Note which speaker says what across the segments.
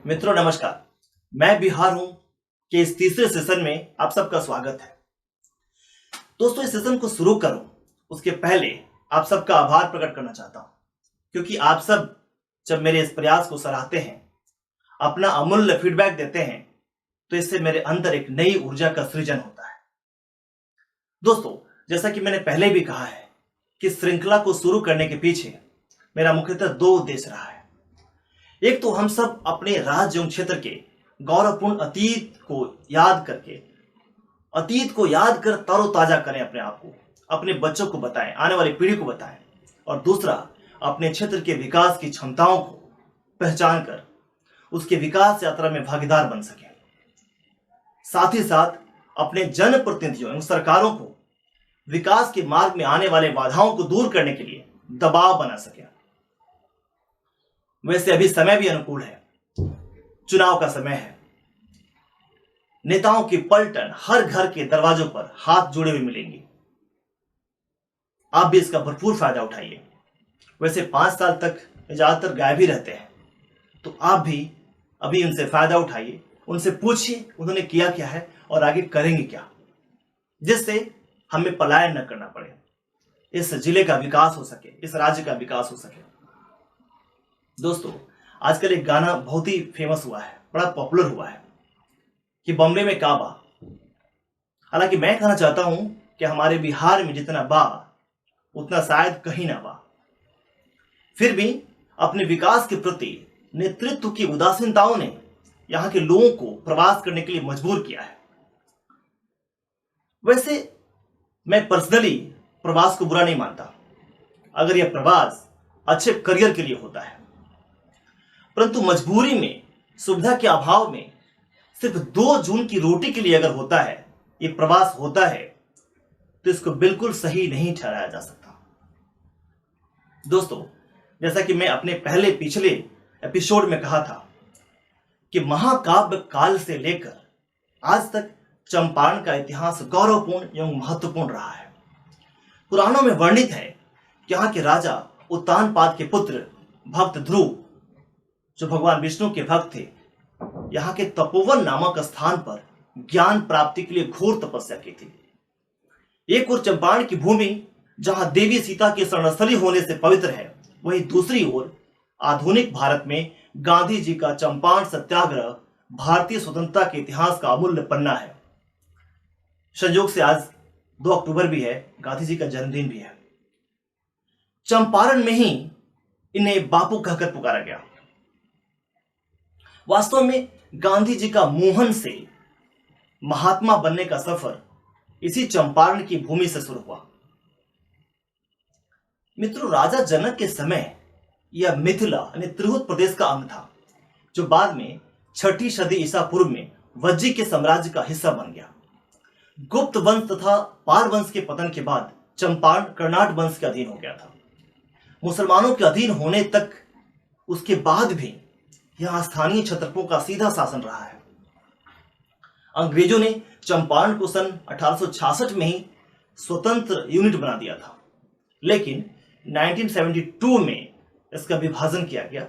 Speaker 1: मित्रों नमस्कार। मैं बिहार हूं कि इस तीसरे सेशन में आप सबका स्वागत है। दोस्तों, इस सेशन को शुरू करूं उसके पहले आप सबका आभार प्रकट करना चाहता हूं, क्योंकि आप सब जब मेरे इस प्रयास को सराहते हैं, अपना अमूल्य फीडबैक देते हैं, तो इससे मेरे अंदर एक नई ऊर्जा का सृजन होता है। दोस्तों, जैसा कि मैंने पहले भी कहा है कि श्रृंखला को शुरू करने के पीछे मेरा मुख्यतः दो उद्देश्य रहा है। एक तो हम सब अपने राज्य एवं क्षेत्र के गौरवपूर्ण अतीत को याद कर तरोताजा करें, अपने आप को, अपने बच्चों को बताएं, आने वाली पीढ़ी को बताएं। और दूसरा, अपने क्षेत्र के विकास की क्षमताओं को पहचान कर उसके विकास यात्रा में भागीदार बन सकें। साथ ही साथ अपने जनप्रतिनिधियों एवं सरकारों को विकास के मार्ग में आने वाले बाधाओं को दूर करने के लिए दबाव बना सकें। वैसे अभी समय भी अनुकूल है, चुनाव का समय है। नेताओं की पलटन हर घर के दरवाजों पर हाथ जोड़े हुए मिलेंगी। आप भी इसका भरपूर फायदा उठाइए। वैसे 5 साल तक ज्यादातर गायब ही रहते हैं, तो आप भी अभी उनसे फायदा उठाइए, उनसे पूछिए उन्होंने किया क्या है और आगे करेंगे क्या, जिससे हमें पलायन न करना पड़े, इस जिले का विकास हो सके, इस राज्य का विकास हो सके। दोस्तों, आजकल एक गाना बहुत ही फेमस हुआ है, बड़ा पॉपुलर हुआ है कि बॉम्बे में का बा। हालांकि मैं कहना चाहता हूं कि हमारे बिहार में जितना बा उतना शायद कहीं ना बा। फिर भी अपने विकास के प्रति नेतृत्व की उदासीनताओं ने यहां के लोगों को प्रवास करने के लिए मजबूर किया है। वैसे मैं पर्सनली प्रवास को बुरा नहीं मानता, अगर यह प्रवास अच्छे करियर के लिए होता है। परंतु मजबूरी में, सुविधा के अभाव में, सिर्फ 2 जून की रोटी के लिए अगर होता है, ये प्रवास होता है, तो इसको बिल्कुल सही नहीं ठहराया जा सकता। दोस्तों, जैसा कि मैं अपने पिछले एपिसोड में कहा था कि महाकाव्य काल से लेकर आज तक चंपारण का इतिहास गौरवपूर्ण एवं महत्वपूर्ण रहा है। पुराणों में वर्णित है कि यहाँ के राजा उत्तानपाद के पुत्र भक्त ध्रुव, जो भगवान विष्णु के भक्त थे, यहाँ के तपोवन नामक स्थान पर ज्ञान प्राप्ति के लिए घोर तपस्या की थी। एक ओर चंपारण की भूमि जहां देवी सीता की शरणस्थली होने से पवित्र है, वहीं दूसरी ओर आधुनिक भारत में गांधी जी का चंपारण सत्याग्रह भारतीय स्वतंत्रता के इतिहास का अमूल्य पन्ना है। संयोग से आज 2 अक्टूबर भी है, गांधी जी का जन्मदिन भी है। चंपारण में ही इन्हें बापू कहकर पुकारा गया। वास्तव में गांधी जी का मोहन से महात्मा बनने का सफर इसी चंपारण की भूमि से शुरू हुआ। मित्रों, राजा जनक के समय यह मिथिला यानी त्रिहुत प्रदेश का अंग था, जो बाद में 6ठी सदी ईसा पूर्व में वज्जी के साम्राज्य का हिस्सा बन गया। गुप्त वंश तथा पाल वंश के पतन के बाद चंपारण कर्नाट वंश के अधीन हो गया था। मुसलमानों के अधीन होने तक उसके बाद भी यहां स्थानीय क्षत्रपों का सीधा शासन रहा है। अंग्रेजों ने चंपारण को सन 1866 में ही स्वतंत्र यूनिट बना दिया था, लेकिन 1972 में इसका विभाजन किया गया,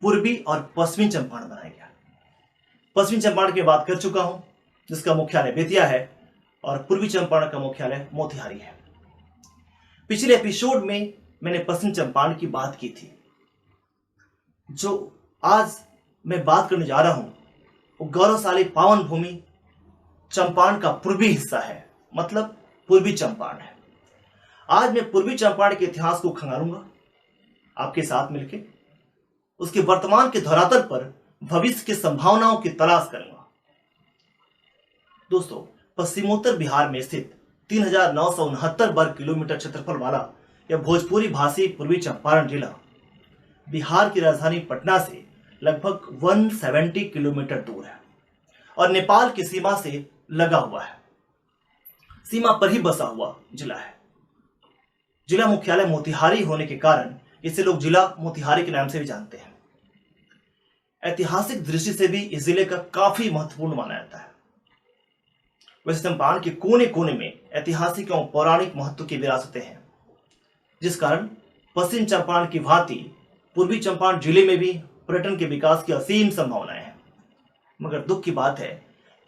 Speaker 1: पूर्वी और पश्चिमी चंपारण बनाया गया। पश्चिमी चंपारण की बात कर चुका हूं, जिसका मुख्यालय बेतिया है, और पूर्वी चंपारण का मुख्यालय मोतिहारी है। पिछले एपिसोड में मैंने पश्चिम चंपारण की बात की थी। जो आज मैं बात करने जा रहा हूं वो गौरवशाली पावन भूमि चंपारण का पूर्वी हिस्सा है, मतलब पूर्वी चंपारण है। आज मैं पूर्वी चंपारण के इतिहास को खंगालूंगा आपके साथ मिलकर, उसके वर्तमान के धरातल पर भविष्य की संभावनाओं की तलाश करूंगा। दोस्तों, पश्चिमोत्तर बिहार में स्थित 3969 वर्ग किलोमीटर क्षेत्रफल वाला यह भोजपुरी भाषी पूर्वी चंपारण जिला बिहार की राजधानी पटना से लगभग 170 किलोमीटर दूर है और नेपाल की सीमा से लगा हुआ है। सीमा पर ही बसा हुआ जिला है। जिला मुख्यालय मोतिहारी होने के कारण इसे लोग जिला मोतिहारी के नाम से भी जानते हैं। ऐतिहासिक दृष्टि से भी इस जिले का काफी महत्वपूर्ण माना जाता है। वैसे चंपारण के कोने कोने में ऐतिहासिक एवं पौराणिक महत्व की विरासतें हैं, जिस कारण पश्चिम चंपारण की भांति पूर्वी चंपारण जिले में भी पर्यटन के विकास की असीम संभावनाएं हैं। मगर दुख की बात है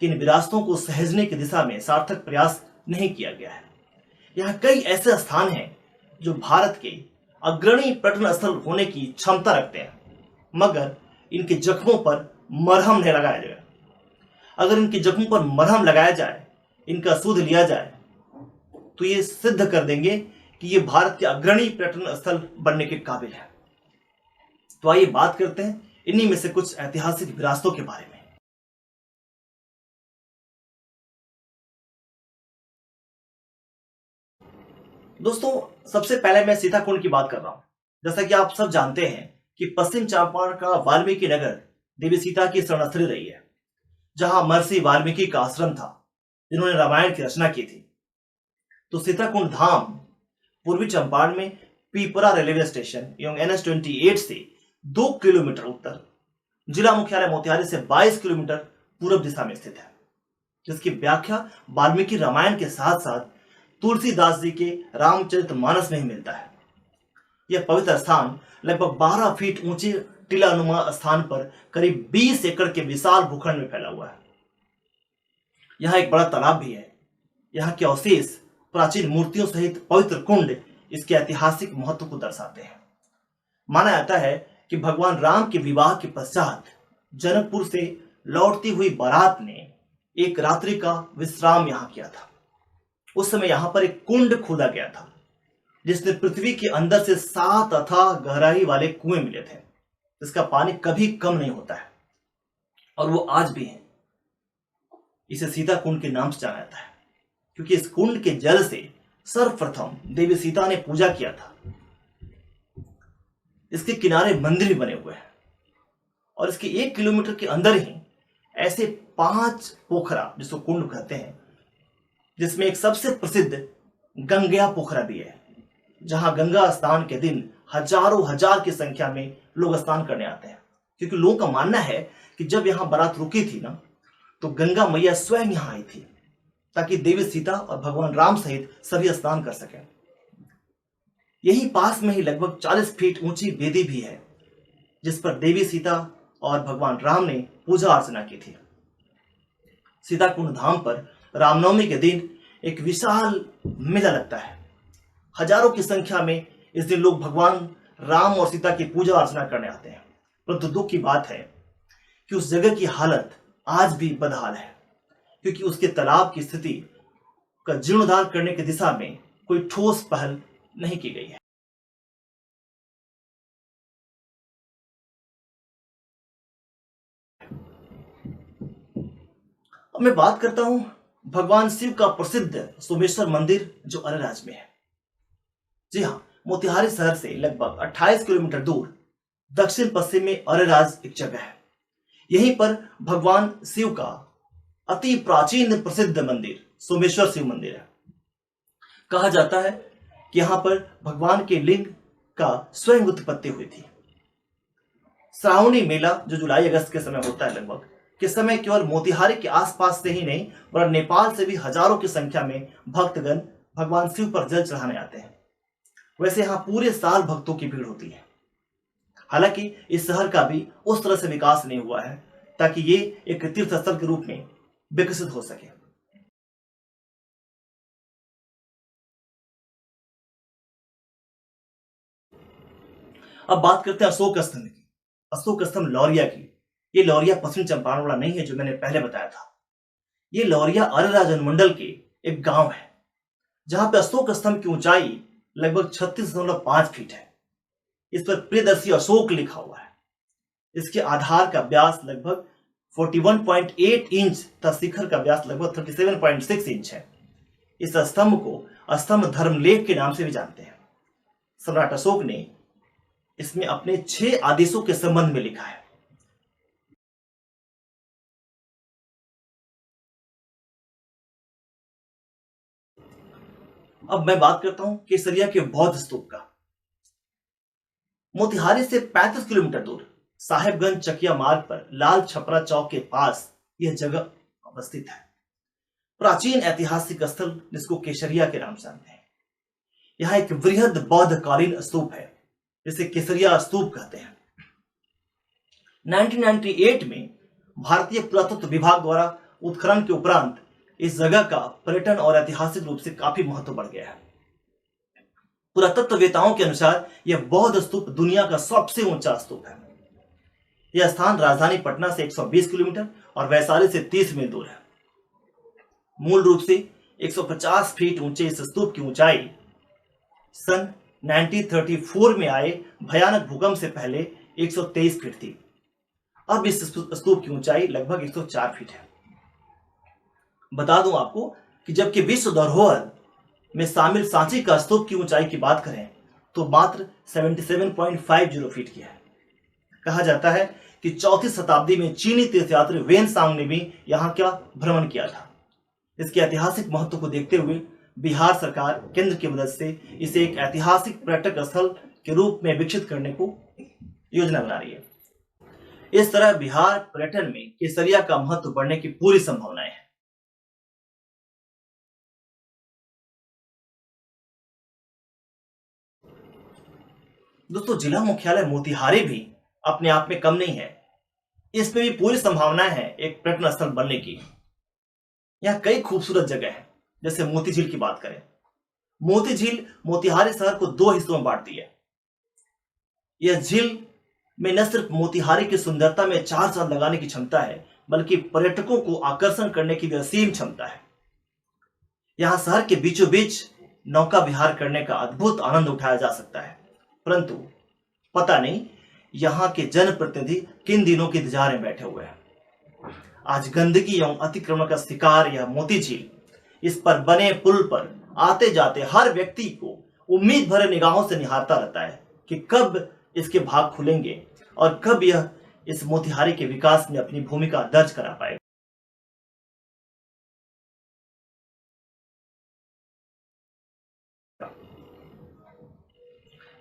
Speaker 1: कि इन विरासतों को सहेजने की दिशा में सार्थक प्रयास नहीं किया गया है। यहाँ कई ऐसे स्थान हैं जो भारत के अग्रणी पर्यटन स्थल होने की क्षमता रखते हैं, मगर इनके जख्मों पर मरहम नहीं लगाया जाए। अगर इनके जख्मों पर मरहम लगाया जाए, इनका सूद लिया जाए, तो ये सिद्ध कर देंगे कि ये भारत के अग्रणी पर्यटन स्थल बनने के काबिल है। तो आइए बात करते हैं इन्हीं में से कुछ ऐतिहासिक विरासतों के बारे में। दोस्तों, सबसे पहले मैं सीताकुंड की बात कर रहा हूं। जैसा कि आप सब जानते हैं कि पश्चिम चंपारण का वाल्मीकि नगर देवी सीता की शरणस्थली रही है, जहां महर्षि वाल्मीकि का आश्रम था, जिन्होंने रामायण की रचना की थी। तो सीताकुंड धाम पूर्वी चंपारण में पीपरा रेलवे स्टेशन एवं NH-28 से 2 किलोमीटर उत्तर, जिला मुख्यालय मोतिहारी से 22 किलोमीटर पूर्व दिशा में स्थित है, जिसकी व्याख्या वाल्मीकि रामायण के साथ साथ तुलसीदास जी के रामचरितमानस में ही मिलता है। यह पवित्र स्थान लगभग 12 फीट ऊंचे टीलानुमा स्थान पर करीब 20 एकड़ के विशाल भूखंड में फैला हुआ है। यहाँ एक बड़ा तालाब भी है। यहाँ के अवशेष प्राचीन मूर्तियों सहित पवित्र कुंड इसके ऐतिहासिक महत्व को दर्शाते हैं। माना जाता है कि भगवान राम के विवाह के पश्चात जनकपुर से लौटती हुई बारात ने एक रात्रि का विश्राम यहाँ किया था। उस समय यहाँ पर एक कुंड खोदा गया था, जिसने पृथ्वी के अंदर से 7 अथाह गहराई वाले कुएं मिले थे, जिसका पानी कभी कम नहीं होता है, और वो आज भी है। इसे सीता कुंड के नाम से जाना जाता है, क्योंकि इस कुंड के जल से सर्वप्रथम देवी सीता ने पूजा किया था। इसके किनारे मंदिर भी बने हुए हैं, और इसके 1 किलोमीटर के अंदर ही ऐसे 5 पोखरा, जिसको कुंड कहते हैं, जिसमें एक सबसे प्रसिद्ध गंगा पोखरा भी है, जहां गंगा स्नान के दिन हजारों हजार की संख्या में लोग स्नान करने आते हैं। क्योंकि लोगों का मानना है कि जब यहां बारात रुकी थी ना, तो गंगा मैया स्वयं यहां आई थी, ताकि देवी सीता और भगवान राम सहित सभी स्नान कर सकें। यही पास में ही लगभग 40 फीट ऊंची वेदी भी है, जिस पर देवी सीता और भगवान राम ने पूजा अर्चना की थी। सीताकुंड धाम पर रामनवमी के दिन एक विशाल मेला लगता है। हजारों की संख्या में इस दिन लोग भगवान राम और सीता की पूजा अर्चना करने आते हैं। परंतु दुख की बात है कि उस जगह की हालत आज भी बदहाल है, क्योंकि उसके तालाब की स्थिति का जीर्णोद्धार करने की दिशा में कोई ठोस पहल नहीं की गई है। अब मैं बात करता हूं भगवान शिव का प्रसिद्ध सोमेश्वर मंदिर, जो अरेराज में है। जी हाँ, मोतिहारी शहर से लगभग 28 किलोमीटर दूर दक्षिण पश्चिम में अरेराज एक जगह है। यहीं पर भगवान शिव का अति प्राचीन प्रसिद्ध मंदिर सोमेश्वर शिव मंदिर है। कहा जाता है कि यहां पर भगवान के लिंग का स्वयं उत्पत्ति हुई थी। श्रावणी मेला, जो जुलाई अगस्त के समय होता है लगभग, के समय केवल मोतिहारी के आसपास से ही नहीं, पर नेपाल से भी हजारों की संख्या में भक्तगण भगवान शिव पर जल चढ़ाने आते हैं। वैसे यहाँ पूरे साल भक्तों की भीड़ होती है। हालांकि इस शहर का भी उस तरह से विकास नहीं हुआ है ताकि ये एक तीर्थ स्थल के रूप में विकसित हो सके। अब बात करते हैं अशोक स्तंभ की। अशोक स्तंभ लौरिया की। ये लौरिया पश्चिम चंपारण वाला नहीं है जो मैंने पहले बताया था। ये लौरिया अरेराज अनुमंडल के एक गांव है, जहां पे अशोक स्तंभ की ऊंचाई लगभग 36.5 फीट है। इस पर प्रियदर्शी अशोक लिखा हुआ है। इसके आधार का व्यास लगभग 41.8 इंच तथा शिखर का व्यास लगभग 37.6 इंच है। इस स्तंभ को स्तंभ धर्मलेख के नाम से भी जानते हैं। सम्राट अशोक ने इसमें अपने 6 आदेशों के संबंध में लिखा है। अब मैं बात करता हूं केसरिया के बौद्ध स्तूप का। मोतिहारी से 35 किलोमीटर दूर साहेबगंज चकिया मार्ग पर लाल छपरा चौक के पास यह जगह अवस्थित है। प्राचीन ऐतिहासिक स्थल जिसको केसरिया के नाम से जानते हैं। यहां एक वृहद बौद्ध कालीन स्तूप है, जिसे केसरिया स्तूप कहते हैं। 1998 में भारतीय पुरातत्व विभाग द्वारा उत्खनन के उपरांत इस जगह का पर्यटन और ऐतिहासिक रूप से काफी महत्व बढ़ गया है। पुरातत्ववेताओं के अनुसार यह बौद्ध स्तूप दुनिया का सबसे ऊंचा स्तूप है। यह स्थान राजधानी पटना से 120 किलोमीटर और वैशाली से 30 मील दूर है। मूल रूप से 150 फीट ऊंचे इस स्तूप की ऊंचाई सन 1934 में आए भयानक भूकंप से पहले 123 फीट थी। अब इस स्तूप की ऊंचाई लगभग 104 फीट है। बता दूं आपको कि जबकि विश्व धरोहर में शामिल सांची का स्तूप की ऊंचाई की बात करें तो मात्र 77.50 फीट की है। कहा जाता है कि 4वीं शताब्दी में चीनी तीर्थयात्री वेन सांग ने भी यहां का भ्रमण किया था। इसके ऐतिहासिक महत्व को देखते हुए बिहार सरकार केंद्र की मदद से इसे एक ऐतिहासिक पर्यटक स्थल के रूप में विकसित करने को योजना बना रही है। इस तरह बिहार पर्यटन में केसरिया का महत्व बढ़ने की पूरी संभावनाएं हैं। दोस्तों, जिला मुख्यालय मोतिहारी भी अपने आप में कम नहीं है। इसमें भी पूरी संभावनाएं हैं एक पर्यटन स्थल बनने की। यहाँ कई खूबसूरत जगह हैं। जैसे मोती झील की बात करें, मोती झील मोतिहारी शहर को 2 हिस्सों में बांटती है। यह झील में न सिर्फ मोतिहारी की सुंदरता में 4 चांद लगाने की क्षमता है, बल्कि पर्यटकों को आकर्षण करने की भी असीम क्षमता है। यहाँ शहर के बीचों बीच नौका विहार करने का अद्भुत आनंद उठाया जा सकता है। परंतु पता नहीं यहाँ के जनप्रतिनिधि किन दिनों की इंतजार में बैठे हुए हैं। आज गंदगी एवं अतिक्रमण का शिकार यह मोती झील, इस पर बने पुल पर आते जाते हर व्यक्ति को उम्मीद भरे निगाहों से निहारता रहता है कि कब इसके भाग खुलेंगे और कब यह इस मोतिहारी के विकास में अपनी भूमिका दर्ज करा पाएगा।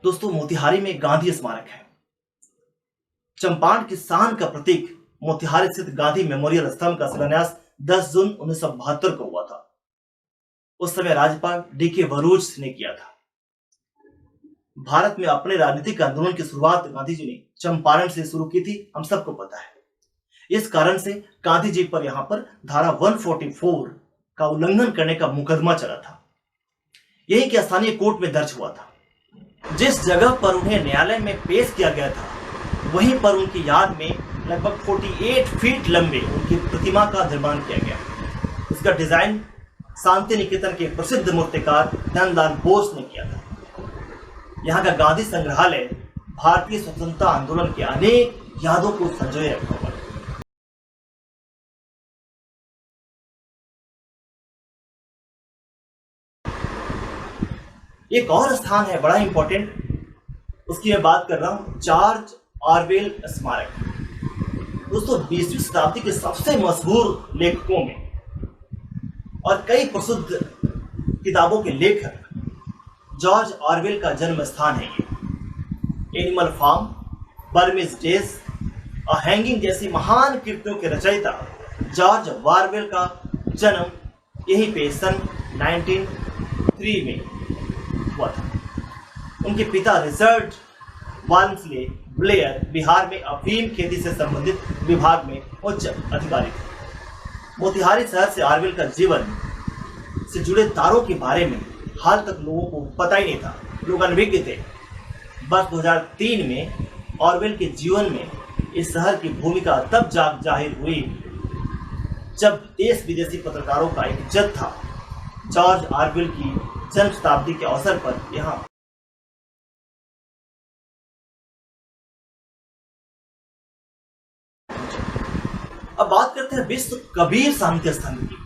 Speaker 1: दोस्तों, मोतिहारी में गांधी स्मारक है। चंपारण की शान का प्रतीक मोतिहारी स्थित गांधी मेमोरियल स्तंभ का शिलान्यास 10 जून 1972 को हुआ था। उस समय राज्यपाल डीके वरुण ने किया था। भारत में अपने राजनीतिक आंदोलन की शुरुआत गांधी जी ने चंपारण से शुरू की थी, हम सबको पता है। इस कारण से गांधी जी पर यहां पर धारा 144 का उल्लंघन करने का मुकदमा चला था। यही के स्थानीय कोर्ट में दर्ज हुआ था। जिस जगह पर उन्हें न्यायालय में पेश किया गया था, वहीं पर उनकी याद में लगभग 48 फीट लंबे उनकी प्रतिमा का निर्माण किया गया। इसका डिजाइन शांति निकेतन के प्रसिद्ध मूर्तिकार धनलाल बोस ने किया था। यहाँ का गांधी संग्रहालय भारतीय स्वतंत्रता आंदोलन के अनेक यादों को संजोए रखा हुआ है। एक और स्थान है बड़ा इंपॉर्टेंट, उसकी मैं बात कर रहा हूं, जॉर्ज ऑरवेल स्मारक। दोस्तों, 20वीं शताब्दी के सबसे मशहूर लेखकों में और कई प्रसिद्ध किताबों के लेखक जॉर्ज ऑरवेल का जन्म स्थान है। ये एनिमल फार्म, बर्मिज डेज और हैंगिंग जैसी महान कृतियों के रचयिता जॉर्ज ऑरवेल का जन्म यहीं पे सन 1903 में हुआ था। उनके पिता रिचर्ड वाल्मस्ले ब्लेयर बिहार में अफीम खेती से संबंधित विभाग में उच्च अधिकारी थे। मोतिहारी शहर से ऑरवेल का जीवन से जुड़े तारों के बारे में हाल तक लोगों को पता ही नहीं था, लोग अनभिज्ञ थे। वर्ष 2003 में ऑरवेल के जीवन में इस शहर की भूमिका तब जाहिर हुई जब देश विदेशी पत्रकारों का एक जत्था जॉर्ज ऑरवेल की जन्म शताब्दी के अवसर पर यहाँ अब बात करते हैं विश्व कबीर शांति स्तंभ की,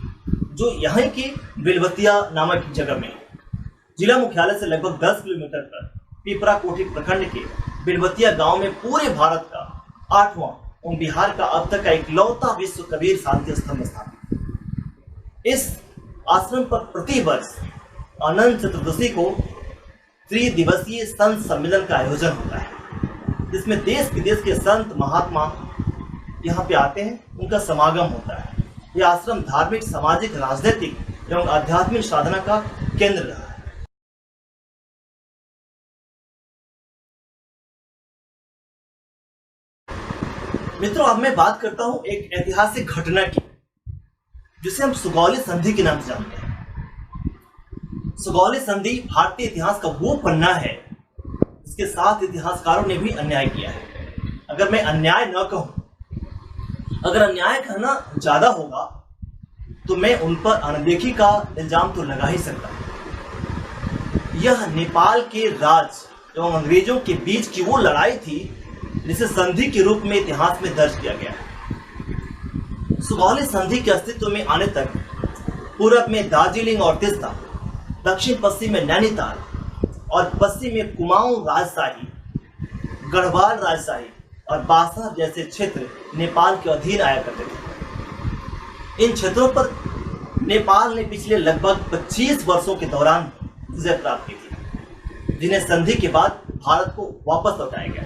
Speaker 1: जो यहाँ की बेलवतिया नामक जगह में है। जिला मुख्यालय से लगभग 10 किलोमीटर पर पिपरा कोठी प्रखंड के बेलवतिया गांव में पूरे भारत का 8वां और बिहार का अब तक का इकलौता विश्व कबीर शांति स्तंभ स्थापित। इस आश्रम पर प्रतिवर्ष अनंत चतुर्दशी को त्रिदिवसीय संत सम्मेलन का आयोजन होता है, जिसमें देश विदेश के संत महात्मा यहाँ पे आते हैं, उनका समागम होता है। यह आश्रम धार्मिक, सामाजिक, राजनीतिक एवं आध्यात्मिक साधना का केंद्र रहा है। मित्रों, अब मैं बात करता हूं एक ऐतिहासिक घटना की, जिसे हम सुगौली संधि के नाम से जानते हैं। सुगौली संधि भारतीय इतिहास का वो पन्ना है जिसके साथ इतिहासकारों ने भी अन्याय किया है। अगर मैं अन्याय न कहूं, अगर अन्याय कहना ज्यादा होगा तो मैं उन पर अनदेखी का इल्जाम तो लगा ही सकता। यह नेपाल के राज एवं अंग्रेजों के बीच की वो लड़ाई थी जिसे संधि के रूप में इतिहास में दर्ज किया गया है। सुगौली संधि के अस्तित्व में आने तक पूरब में दार्जिलिंग और तिस्ता, दक्षिण पश्चिम में नैनीताल और पश्चिम में कुमाऊं राजशाही, गढ़वाल राजशाही और बासर जैसे क्षेत्र नेपाल के अधीन आया करते थे। इन क्षेत्रों पर नेपाल ने पिछले लगभग 25 वर्षों के दौरान विजय प्राप्त की थी, जिन्हें संधि के बाद भारत को वापस लौटाया गया।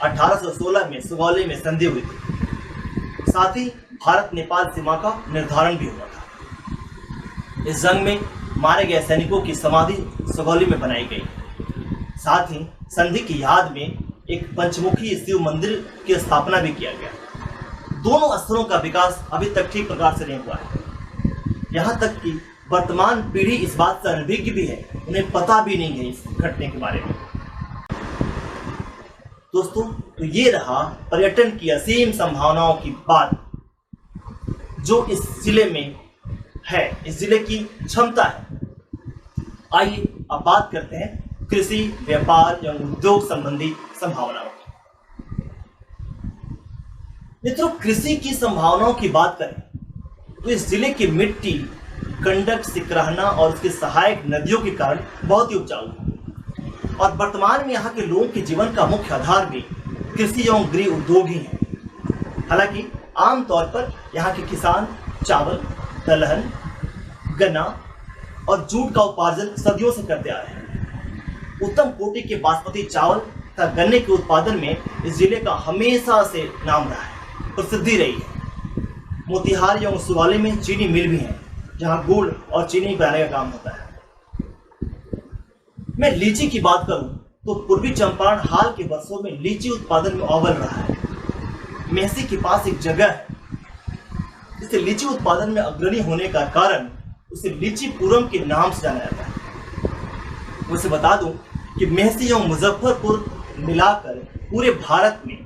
Speaker 1: 1816 में सुगौली में संधि हुई थी। साथ ही भारत नेपाल सीमा का निर्धारण भी हुआ था। इस जंग में मारे गए सैनिकों की समाधि सुगौली में बनाई गई। साथ ही संधि की याद में एक पंचमुखी शिव मंदिर की स्थापना भी किया गया। दोनों स्थलों का विकास अभी तक ठीक प्रकार से नहीं हुआ है। यहाँ तक कि वर्तमान पीढ़ी इस बात से अनभिज्ञ भी है, उन्हें पता भी नहीं है इस घटने के बारे में। दोस्तों, तो ये रहा पर्यटन की असीम संभावनाओं की बात जो इस जिले में है, इस जिले की क्षमता है। आइए अब बात करते हैं कृषि, व्यापार एवं उद्योग संबंधी संभावनाओं की। मित्रों, कृषि की संभावनाओं की बात करें तो इस जिले की मिट्टी गंडक, सिकरहना और उसके सहायक नदियों के कारण बहुत ही उपजाऊ है और वर्तमान में यहाँ के लोगों के जीवन का मुख्य आधार भी कृषि एवं गृह उद्योग ही है। हालांकि आमतौर पर यहाँ के किसान चावल, दलहन, गन्ना और जूट का उपार्जन सदियों से करते आ रहे हैं। उत्तम कोटि के बासमती चावल तथा गन्ने के उत्पादन में इस जिले का हमेशा से नाम रहा है, प्रसिद्धि रही है। मोतिहारी एवं सुगौली में चीनी मिल भी है, जहां गुड़ और चीनी बनाने का काम होता है। मैं लीची की बात करूं तो पूर्वी चंपारण हाल के वर्षों में लीची उत्पादन में अव्वल रहा है। मेहसी के पास एक जगह है जिसे लीची उत्पादन में अग्रणी होने का कारण उसे लीचीपुरम के नाम से जाना जाता है। वैसे बता दूं कि मेहसी एवं मुजफ्फरपुर मिलाकर पूरे भारत में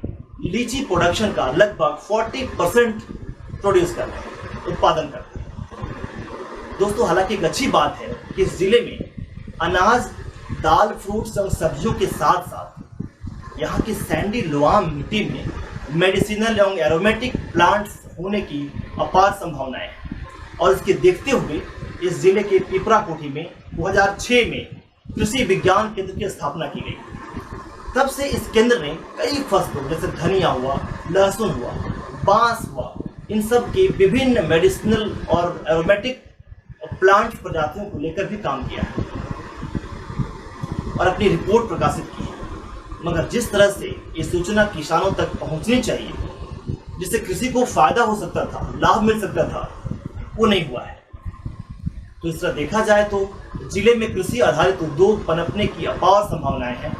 Speaker 1: लीची प्रोडक्शन का लगभग 40% प्रोड्यूस करते हैं, उत्पादन करते हैं। दोस्तों, हालांकि एक अच्छी बात है कि इस जिले में अनाज, दाल, फ्रूट्स और सब्जियों के साथ साथ यहाँ की सैंडी लोआम मिट्टी में मेडिसिनल एवं एरोमेटिक प्लांट्स होने की अपार संभावनाएं हैं और इसके देखते हुए इस जिले के पिपरा कोठी में 2006 में कृषि विज्ञान केंद्र की स्थापना की गई। तब से इस केंद्र ने कई फसलों जैसे धनिया हुआ, लहसुन हुआ, बांस हुआ, इन सब के विभिन्न मेडिसिनल और एरोमेटिक प्लांट प्रजातियों को लेकर भी काम किया है और अपनी रिपोर्ट प्रकाशित की है। मगर जिस तरह से ये सूचना किसानों तक पहुंचनी चाहिए, जिससे कृषि को फायदा हो सकता था, लाभ मिल सकता था, वो नहीं हुआ है। तो इस तरह देखा जाए तो जिले में कृषि आधारित उद्योग पनपने की अपार संभावनाएं हैं,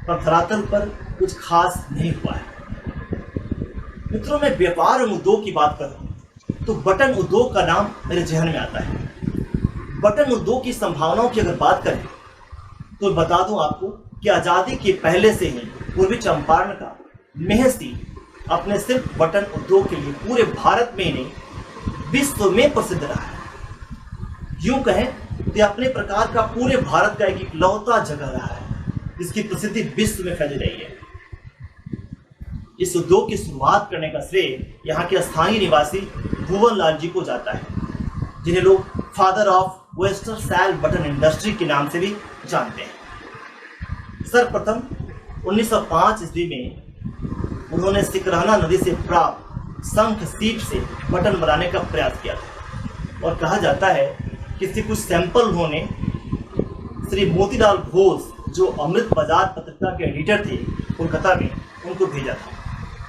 Speaker 1: पर धरातल पर कुछ खास नहीं हुआ है। मित्रों, मैं व्यापार और उद्योग की बात करूं तो बटन उद्योग का नाम मेरे जहन में आता है। बटन उद्योग की संभावनाओं की अगर बात करें तो बता दूं आपको कि आज़ादी के पहले से ही पूर्वी चंपारण का मेहसी अपने सिर्फ बटन उद्योग के लिए पूरे भारत में ही नहीं विश्व में प्रसिद्ध रहा है। यूं कहें तो अपने प्रकार का पूरे भारत का एक इकलौता जगह रहा है जिसकी प्रसिद्धि विश्व में फैली रही है। इस उद्योग की शुरुआत करने का श्रेय यहाँ के स्थानीय निवासी भुवन लाल जी को जाता है, जिन्हें लोग father of western sail button industry के नाम से भी जानते हैं। सर्वप्रथम 1905 ईस्वी में उन्होंने सिकरहना नदी से प्राप्त शंख सीप से बटन बनाने का प्रयास किया था और कहा जाता है कि इसके कुछ सैंपल उन्होंने श्री मोतीलाल घोष, जो अमृत बाजार पत्रिका के एडिटर थे कोलकाता में, उनको भेजा था।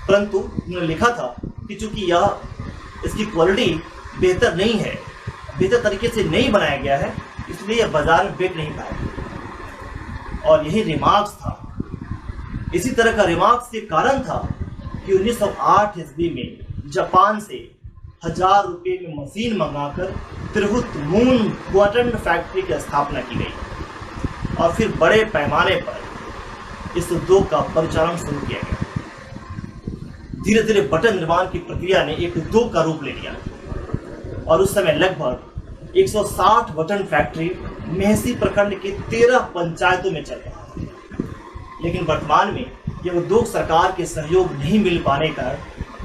Speaker 1: परंतु उन्होंने लिखा था कि चूंकि यह इसकी क्वालिटी बेहतर नहीं है, बेहतर तरीके से नहीं बनाया गया है, इसलिए यह बाजार में बिक नहीं पाया। और यही रिमार्क्स था। इसी तरह का रिमार्क्स के कारण था कि 1908 ईस्वी में जापान से 1000 रुपये में मशीन मंगाकर तिरहुत मून क्वार्टर फैक्ट्री की स्थापना की गई और फिर बड़े पैमाने पर इस उद्योग का परिचालन शुरू किया गया। धीरे धीरे बटन निर्माण की प्रक्रिया ने एक उद्योग का रूप ले लिया और उस समय लगभग 160 बटन फैक्ट्री मेहसी प्रखंड के 13 पंचायतों में चल रहा था। लेकिन वर्तमान में यह उद्योग सरकार के सहयोग नहीं मिल पाने का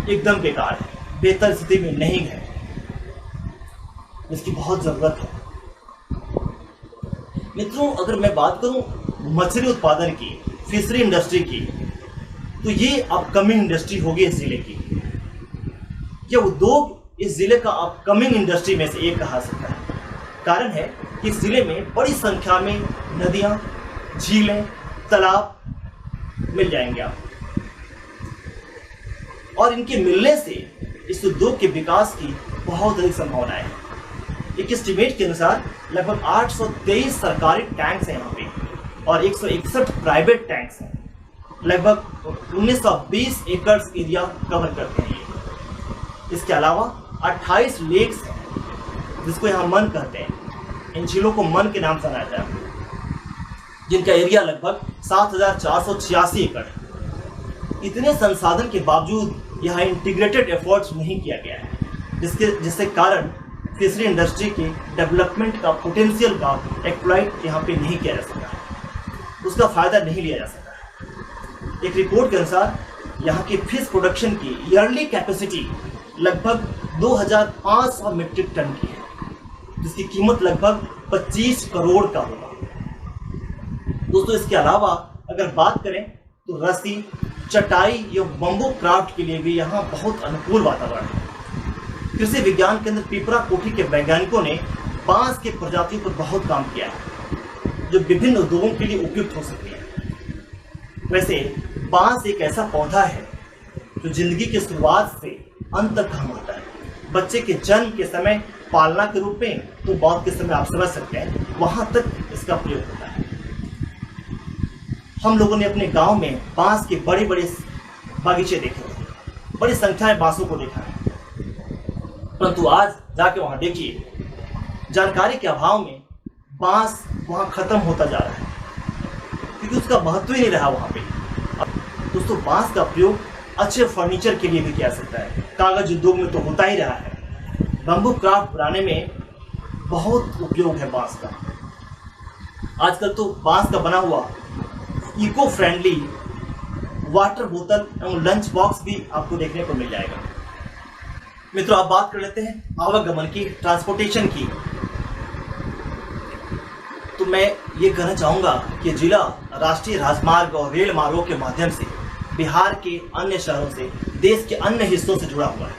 Speaker 1: एकदम बेकार है, बेहतर स्थिति में नहीं है, इसकी बहुत जरूरत है। मित्रों, अगर मैं बात करूं मछली उत्पादन की, फिशरी इंडस्ट्री की, तो ये अपकमिंग इंडस्ट्री होगी इस जिले की। यह उद्योग इस जिले का अपकमिंग इंडस्ट्री में से एक कहा सकता है। कारण है कि इस जिले में बड़ी संख्या में नदियां, झीलें, तालाब मिल जाएंगे आप, और इनके मिलने से इस उद्योग के विकास की बहुत अधिक संभावनाएं हैं। एक एस्टिमेट के अनुसार लगभग 823 सरकारी टैंक्स हैं यहाँ पे और 161 प्राइवेट टैंक्स हैं। लगभग 1920 एकड़ एरिया कवर करते हैं ये। इसके अलावा 28 लेक्स हैं जिसको यहाँ मन कहते हैं। इन झीलों को मन के नाम से जाना जाता है, जिनका एरिया लगभग 7486 एकड़ है। इतने संसाधन के बावजूद यहाँ इंटीग्रेटेड एफर्ट्स नहीं किया गया है, जिससे कारण फिशरी इंडस्ट्री के डेवलपमेंट का पोटेंशियल का एक्सप्लॉइट यहाँ पे नहीं किया जा सका है, उसका फायदा नहीं लिया जा सका है। एक रिपोर्ट के अनुसार यहाँ की फिश प्रोडक्शन की ईयरली कैपेसिटी लगभग 2500 मीट्रिक टन की है, जिसकी कीमत लगभग 25 करोड़ का होगा। दोस्तों, इसके अलावा अगर बात करें तो रस्सी, चटाई या बम्बू क्राफ्ट के लिए भी यहाँ बहुत अनुकूल वातावरण है। कृषि विज्ञान केंद्र पिपरा कोठी के वैज्ञानिकों ने बांस के प्रजातियों पर बहुत काम किया है, जो विभिन्न उद्योगों के लिए उपयुक्त हो सकती है। वैसे बांस एक ऐसा पौधा है जो जिंदगी की शुरुआत से अंत तक काम होता है। बच्चे के जन्म के समय पालना के रूप में, तो मौत के समय आप समझ सकते हैं, वहां तक इसका प्रयोग होता है। हम लोगों ने अपने गांव में बांस के बड़े बड़े बागीचे देखे थे, बड़ी संख्या में बांसों को देखा है, परंतु आज जाके वहां देखिए, जानकारी के अभाव में बांस वहां खत्म होता जा रहा है, क्योंकि उसका महत्व ही नहीं रहा वहां पे। दोस्तों, बांस का प्रयोग अच्छे फर्नीचर के लिए भी किया जा सकता है। कागज उद्योग में तो होता ही रहा है। बम्बू क्राफ्ट बनाने में बहुत उपयोग है बांस का। आजकल तो बांस का बना हुआ इको फ्रेंडली वाटर बोतल एवं लंच बॉक्स भी आपको देखने को मिल जाएगा। मित्रों, आप बात कर लेते हैं आवागमन की, ट्रांसपोर्टेशन की। तो मैं ये कहना चाहूँगा कि जिला राष्ट्रीय राजमार्ग और रेल मार्गों के माध्यम से बिहार के अन्य शहरों से, देश के अन्य हिस्सों से जुड़ा हुआ है।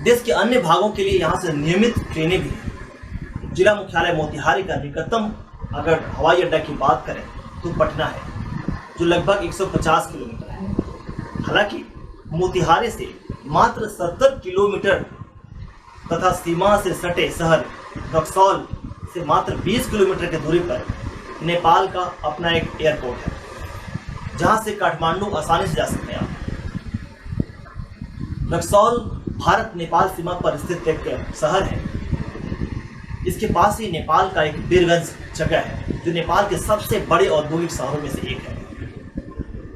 Speaker 1: देश के अन्य भागों के लिए यहाँ से नियमित ट्रेनें भी हैं। जिला मुख्यालय मोतिहारी का निकटतम अगर हवाई अड्डा की बात करें तो पटना है, जो लगभग 150 किलोमीटर है। हालांकि मोतिहारी से मात्र 70 किलोमीटर तथा सीमा से सटे शहर रक्सौल से मात्र 20 किलोमीटर की दूरी पर नेपाल का अपना एक एयरपोर्ट है, जहां से काठमांडू आसानी से जा सकते हैं आप। रक्सौल भारत नेपाल सीमा पर स्थित एक शहर है। इसके पास ही नेपाल का एक वीरगंज जगह है, जो नेपाल के सबसे बड़े औद्योगिक शहरों में से एक है।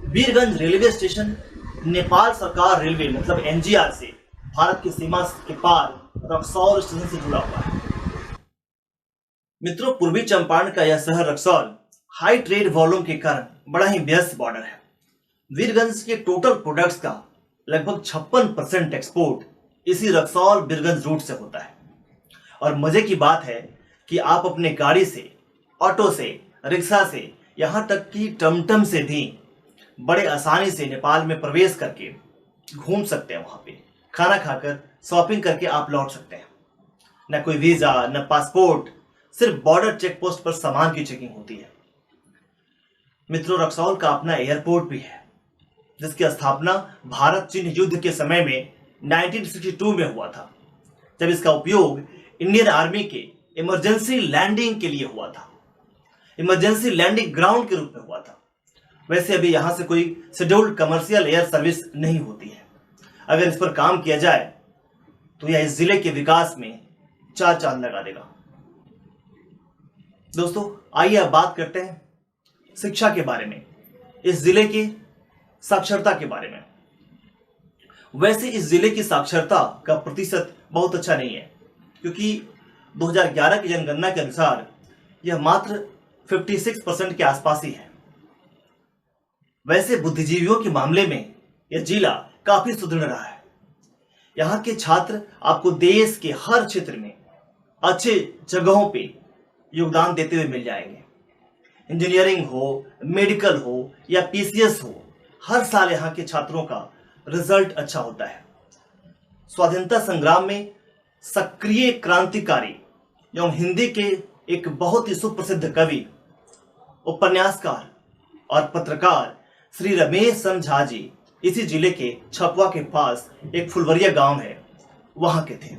Speaker 1: वीरगंज रेलवे स्टेशन नेपाल सरकार रेलवे मतलब एनजीआर से भारत की सीमा के पार रक्सौल स्टेशन से जुड़ा हुआ है। मित्रों, पूर्वी चंपारण का यह शहर रक्सौल हाई ट्रेड वॉल्यूम के कारण बड़ा ही व्यस्त बॉर्डर है। वीरगंज के टोटल प्रोडक्ट्स का लगभग 56% एक्सपोर्ट इसी रक्सौल वीरगंज रूट से होता है। और मजे की बात है कि आप अपने गाड़ी से, ऑटो से, रिक्शा से, यहाँ तक कि टमटम से भी बड़े आसानी से नेपाल में प्रवेश करके घूम सकते हैं। वहाँ पे खाना खाकर, शॉपिंग करके आप लौट सकते हैं। न कोई वीजा, न पासपोर्ट, सिर्फ बॉर्डर चेक पोस्ट पर सामान की चेकिंग होती है। मित्रों, रक्सौल का अपना एयरपोर्ट भी है, जिसकी स्थापना भारत चीन युद्ध के समय में 1962 में हुआ था, जब इसका उपयोग इंडियन आर्मी के इमरजेंसी लैंडिंग के लिए हुआ था, इमरजेंसी लैंडिंग ग्राउंड के रूप में हुआ था। वैसे अभी यहां से कोई शेड्यूल्ड कमर्शियल एयर सर्विस नहीं होती है। अगर इस पर काम किया जाए तो यह इस जिले के विकास में चार चांद लगा देगा। दोस्तों, आइए अब बात करते हैं शिक्षा के बारे में, इस जिले की साक्षरता के बारे में। वैसे इस जिले की साक्षरता का प्रतिशत बहुत अच्छा नहीं है, क्योंकि 2011 की जनगणना के अनुसार यह मात्र 56% के आसपास ही है। वैसे बुद्धिजीवियों के मामले में यह जिला काफी सुदृढ़ रहा है। यहाँ के छात्र आपको देश के हर क्षेत्र में अच्छे जगहों पे योगदान देते हुए मिल जाएंगे। इंजीनियरिंग हो, मेडिकल हो या पीसीएस हो, हर साल यहाँ के छात्रों का रिजल्ट अच्छा होता है। स्वाधीनता संग्राम में सक्रिय क्रांतिकारी एवं हिंदी के एक बहुत ही सुप्रसिद्ध कवि, उपन्यासकार और पत्रकार श्री रमेश चंद्र झा जी इसी जिले के छपवा के पास एक फुलवरिया गांव है, वहां के थे,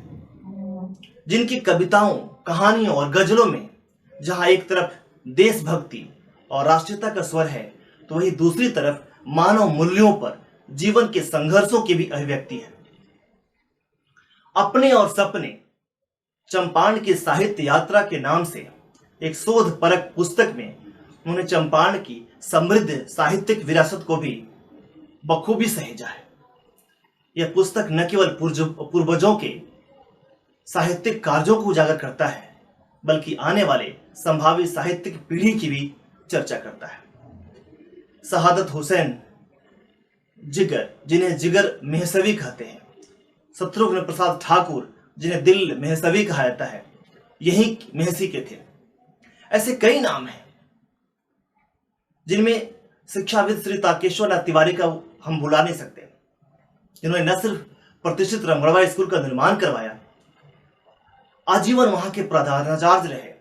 Speaker 1: जिनकी कविताओं, कहानियों और गजलों में जहां एक तरफ देशभक्ति और राष्ट्रीयता का स्वर है, तो वही दूसरी तरफ मानव मूल्यों पर जीवन के संघर्षों की भी अभिव्यक्ति है। अपने और सपने चंपारण की साहित्य यात्रा के नाम से एक शोध परक पुस्तक में उन्होंने चंपारण की समृद्ध साहित्यिक विरासत को भी बखूबी सहेजा है। यह पुस्तक न केवल पूर्वजों के साहित्यिक कार्यों को उजागर करता है, बल्कि आने वाले संभावित साहित्यिक पीढ़ी की भी चर्चा करता है। शहादत हुसैन जिगर, जिन्हें जिगर मेहसवी कहते हैं, शत्रुघ्न प्रसाद ठाकुर, जिन्हें दिल मेहसवी कहा जाता है, यही मेहसी के थे। ऐसे कई नाम हैं जिनमें शिक्षाविद श्री तारकेश्वर नाथ तिवारी का हम भुला नहीं सकते, जिन्होंने न सिर्फ प्रतिष्ठित रमणवा स्कूल का निर्माण करवाया, आजीवन वहां के प्रधानाचार्य रहे,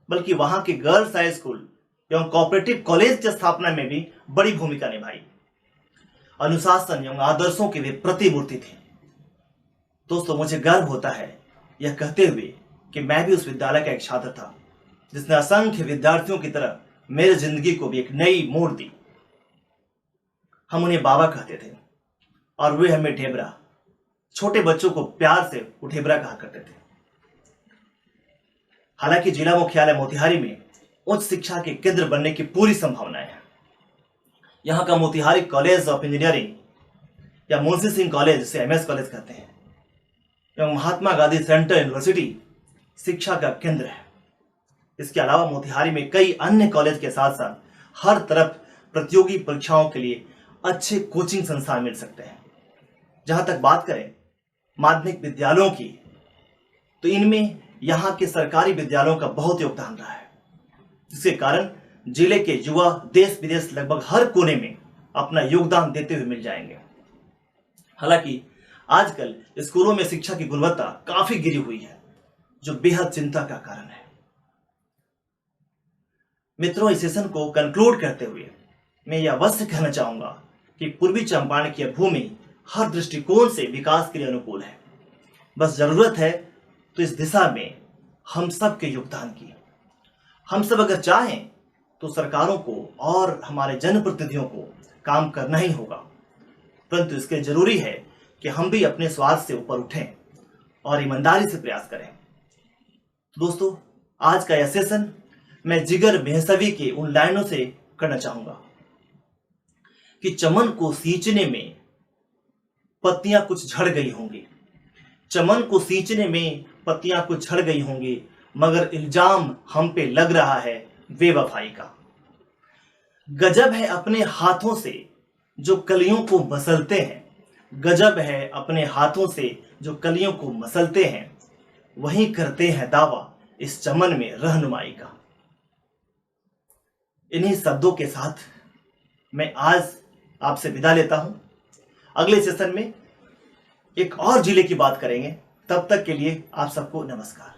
Speaker 1: बल्कि वहां के गर्ल्स हाई स्कूल एवं कोऑपरेटिव कॉलेज की स्थापना में भी बड़ी भूमिका निभाई। अनुशासन एवं आदर्शों के वे प्रतिमूर्ति थे। दोस्तों, मुझे गर्व होता है यह कहते हुए कि मैं भी उस विद्यालय का एक छात्र था, जिसने असंख्य विद्यार्थियों की तरह मेरी जिंदगी को भी एक नई मोड़ दी। हम उन्हें बाबा कहते थे और वे हमें ढेबरा, छोटे बच्चों को प्यार से वो ढेबरा कहा करते थे। हालांकि जिला मुख्यालय मोतिहारी में उच्च शिक्षा के केंद्र बनने की पूरी संभावनाएं हैं। यहाँ का मोतिहारी कॉलेज ऑफ इंजीनियरिंग या मुंशी सिंह कॉलेज, जिसे एमएस कॉलेज कहते हैं, एवं महात्मा गांधी सेंट्रल यूनिवर्सिटी शिक्षा का केंद्र है। इसके अलावा मोतिहारी में कई अन्य कॉलेज के साथ साथ हर तरफ प्रतियोगी परीक्षाओं के लिए अच्छे कोचिंग संस्थान मिल सकते हैं। जहां तक बात करें माध्यमिक विद्यालयों की, तो इनमें यहाँ के सरकारी विद्यालयों का बहुत योगदान रहा है, जिसके कारण जिले के युवा देश विदेश लगभग हर कोने में अपना योगदान देते हुए मिल जाएंगे। हालांकि आजकल स्कूलों में शिक्षा की गुणवत्ता काफी गिरी हुई है, जो बेहद चिंता का कारण है। मित्रों, इस सेशन को कंक्लूड करते हुए मैं यह अवश्य कहना चाहूंगा कि पूर्वी चंपारण की भूमि हर दृष्टिकोण से विकास के लिए अनुकूल है। बस जरूरत है तो इस दिशा में हम सब के योगदान की। हम सब अगर चाहें तो सरकारों को और हमारे जनप्रतिनिधियों को काम करना ही होगा, परंतु इसके लिए जरूरी है कि हम भी अपने स्वार्थ से ऊपर उठें और ईमानदारी से प्रयास करें। तो दोस्तों, आज का यह सेशन मैं जिगर मेहसवी के उन लाइनों से करना चाहूंगा कि चमन को सींचने में पत्तियां कुछ झड़ गई होंगी, चमन को सींचने में पत्तियां कुछ झड़ गई होंगी, मगर इल्जाम हम पे लग रहा है बेवफाई का। गजब है अपने हाथों से जो कलियों को मसलते हैं, गजब है अपने हाथों से जो कलियों को मसलते हैं, वही करते हैं दावा इस चमन में रहनुमाई का। इन्हीं शब्दों के साथ मैं आज आपसे विदा लेता हूं। अगले सेशन में एक और जिले की बात करेंगे। तब तक के लिए आप सबको नमस्कार।